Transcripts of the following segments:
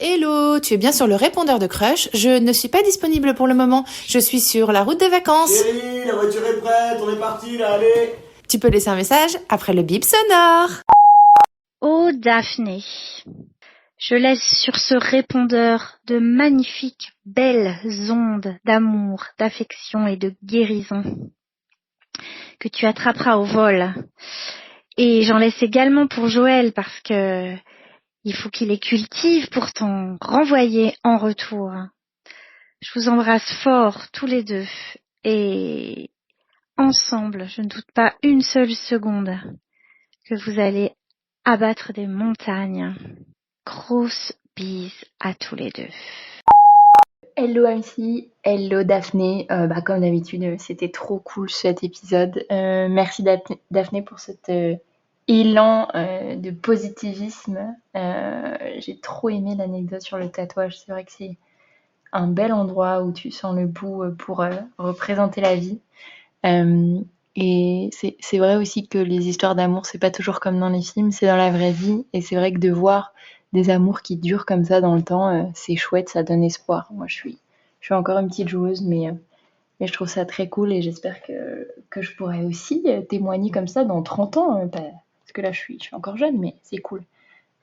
Hello, tu es bien sur le répondeur de Crush. Je ne suis pas disponible pour le moment. Je suis sur la route des vacances. Chérie, la voiture est prête, on est parti là, allez. Tu peux laisser un message après le bip sonore. Oh Daphné, je laisse sur ce répondeur de magnifiques, belles ondes d'amour, d'affection et de guérison que tu attraperas au vol. Et j'en laisse également pour Joël parce que il faut qu'il les cultive pour t'en renvoyer en retour. Je vous embrasse fort tous les deux et ensemble, je ne doute pas une seule seconde que vous allez abattre des montagnes. Grosse bise à tous les deux. Hello MC, hello Daphné. Comme d'habitude, c'était trop cool cet épisode. Merci Daphné pour cet élan de positivisme. J'ai trop aimé l'anecdote sur le tatouage. C'est vrai que c'est un bel endroit où tu sens le bout pour représenter la vie. Et c'est vrai aussi que les histoires d'amour, c'est pas toujours comme dans les films, c'est dans la vraie vie. Et c'est vrai que de voir des amours qui durent comme ça dans le temps, c'est chouette, ça donne espoir. Moi, je suis encore une petite joueuse, mais je trouve ça très cool et j'espère que je pourrai aussi témoigner comme ça dans 30 ans. Parce que là, je suis encore jeune, mais c'est cool.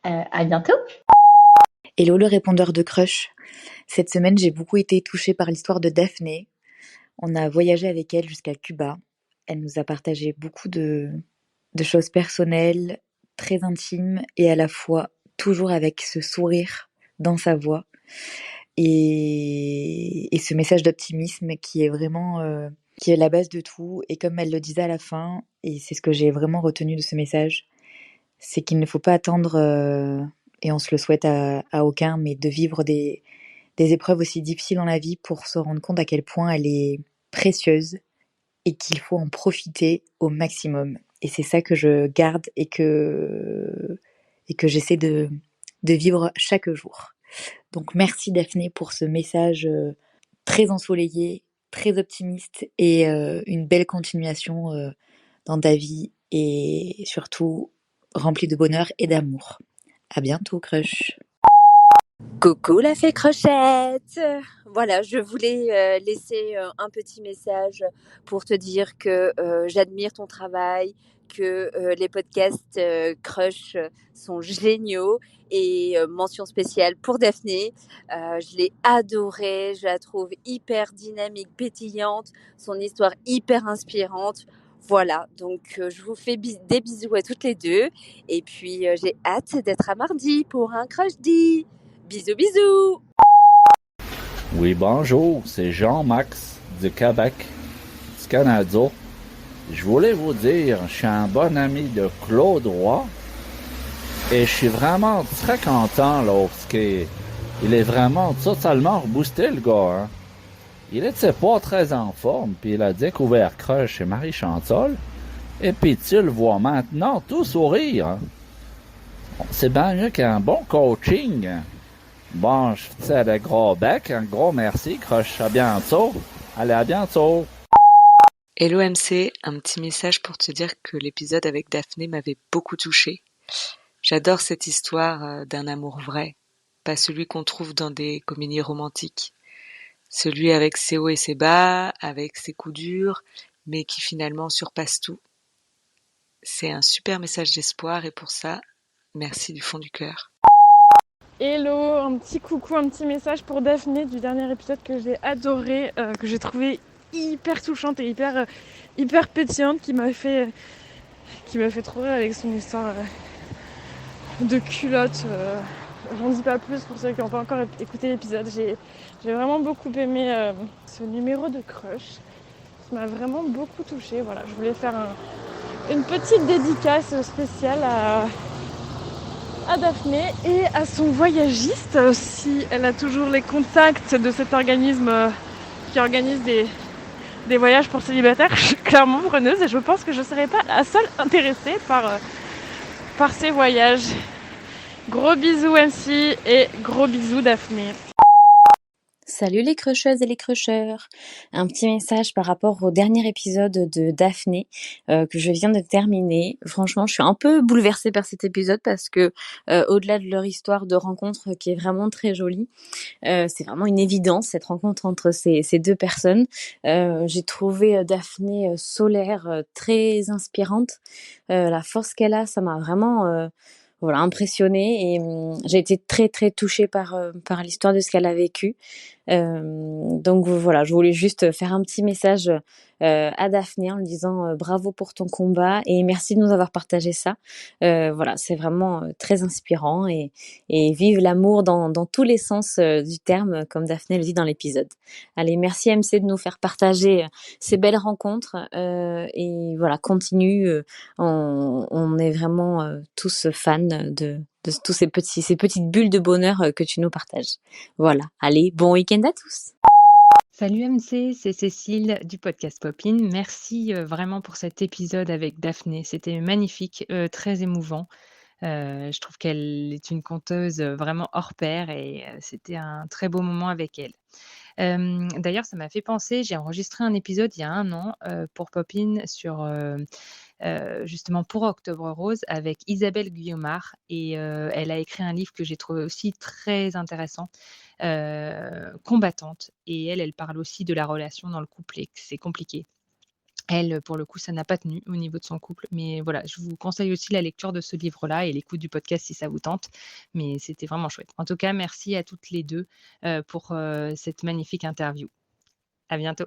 À bientôt. Hello le répondeur de Crush. Cette semaine, j'ai beaucoup été touchée par l'histoire de Daphné. On a voyagé avec elle jusqu'à Cuba. Elle nous a partagé beaucoup de choses personnelles, très intimes et à la fois toujours avec ce sourire dans sa voix et ce message d'optimisme qui est vraiment qui est la base de tout. Et comme elle le disait à la fin, et c'est ce que j'ai vraiment retenu de ce message, c'est qu'il ne faut pas attendre, et on se le souhaite à aucun, mais de vivre des épreuves aussi difficiles dans la vie pour se rendre compte à quel point elle est précieuse et qu'il faut en profiter au maximum. Et c'est ça que je garde et que j'essaie de vivre chaque jour. Donc merci Daphné pour ce message très ensoleillé, très optimiste et une belle continuation dans ta vie et surtout remplie de bonheur et d'amour. À bientôt Crush. Coucou la fée Crochette. Voilà, je voulais laisser un petit message pour te dire que j'admire ton travail, que les podcasts Crush sont géniaux et mention spéciale pour Daphné. Je l'ai adorée, je la trouve hyper dynamique, pétillante, son histoire hyper inspirante. Voilà, donc je vous fais des bisous à toutes les deux et puis j'ai hâte d'être à mardi pour un Crush D. Bisous, bisous! Oui, bonjour, c'est Jean-Max du Québec, du Canada. Je voulais vous dire, je suis un bon ami de Claude Roy et je suis vraiment très content là, parce qu'il est vraiment totalement reboosté le gars. Hein. Il était pas très en forme, puis il a découvert Crush chez Marie Chantal, et puis tu le vois maintenant tout sourire. Hein. C'est bien mieux qu'un bon coaching. Bon, je te dis le gros bec, un gros merci, Crush, à bientôt. Allez, à bientôt. Hello MC, un petit message pour te dire que l'épisode avec Daphné m'avait beaucoup touchée. J'adore cette histoire d'un amour vrai, pas celui qu'on trouve dans des comédies romantiques. Celui avec ses hauts et ses bas, avec ses coups durs, mais qui finalement surpasse tout. C'est un super message d'espoir et pour ça, merci du fond du cœur. Hello, un petit coucou, un petit message pour Daphné du dernier épisode que j'ai adoré, que j'ai trouvé hyper touchante et hyper pétillante, qui m'a fait trop rire avec son histoire de culotte. J'en dis pas plus pour ceux qui n'ont pas encore écouté l'épisode. J'ai vraiment beaucoup aimé ce numéro de Crush qui m'a vraiment beaucoup touchée. Voilà, je voulais faire une petite dédicace spéciale à Daphné et à son voyagiste, si elle a toujours les contacts de cet organisme qui organise des voyages pour célibataires. Je suis clairement preneuse et je pense que je ne serai pas la seule intéressée par ces voyages. Gros bisous MC et gros bisous Daphné. Salut les crusheuses et les crusheurs. Un petit message par rapport au dernier épisode de Daphné que je viens de terminer. Franchement, je suis un peu bouleversée par cet épisode parce que au-delà de leur histoire de rencontre qui est vraiment très jolie, c'est vraiment une évidence cette rencontre entre ces deux personnes. J'ai trouvé Daphné solaire, très inspirante. La force qu'elle a, ça m'a vraiment impressionnée et j'ai été très très touchée par l'histoire de ce qu'elle a vécu. Donc voilà, je voulais juste faire un petit message à Daphné en lui disant bravo pour ton combat et merci de nous avoir partagé ça. Voilà, c'est vraiment très inspirant et vive l'amour dans tous les sens du terme, comme Daphné le dit dans l'épisode. Allez, merci MC de nous faire partager ces belles rencontres et voilà, continue. On est vraiment tous fans de tous ces petites bulles de bonheur que tu nous partages. Voilà, allez, bon week-end à tous. Salut MC, c'est Cécile du podcast Popine. Merci vraiment pour cet épisode avec Daphné. C'était magnifique, très émouvant. Je trouve qu'elle est une conteuse vraiment hors pair et c'était un très beau moment avec elle. D'ailleurs, ça m'a fait penser, j'ai enregistré un épisode il y a 1 an pour Popine sur justement pour Octobre Rose avec Isabelle Guillaumard et elle a écrit un livre que j'ai trouvé aussi très intéressant, Combattante, et elle parle aussi de la relation dans le couple et que c'est compliqué. Elle, pour le coup, ça n'a pas tenu au niveau de son couple, mais voilà, je vous conseille aussi la lecture de ce livre-là et l'écoute du podcast si ça vous tente, mais c'était vraiment chouette. En tout cas, merci à toutes les deux pour cette magnifique interview. À bientôt.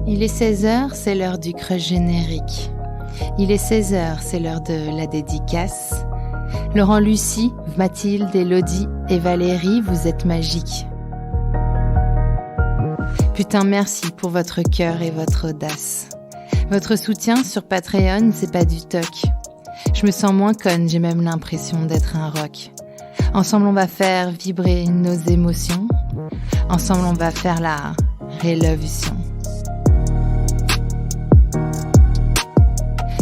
Il est 16h, c'est l'heure du crush générique. Il est 16h, c'est l'heure de la dédicace. Laurent, Lucie, Mathilde, Élodie et Valérie, vous êtes magiques. Putain, merci pour votre cœur et votre audace. Votre soutien sur Patreon, c'est pas du toc. Je me sens moins conne, j'ai même l'impression d'être un rock. Ensemble, on va faire vibrer nos émotions. Ensemble, on va faire la révolution.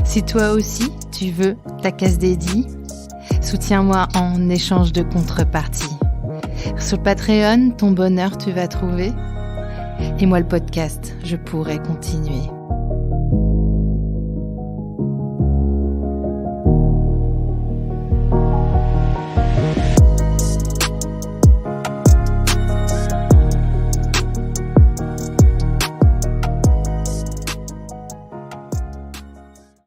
Si toi aussi, tu veux ta case dédiée, soutiens-moi en échange de contrepartie. Sur Patreon, ton bonheur tu vas trouver. Et moi le podcast, je pourrai continuer.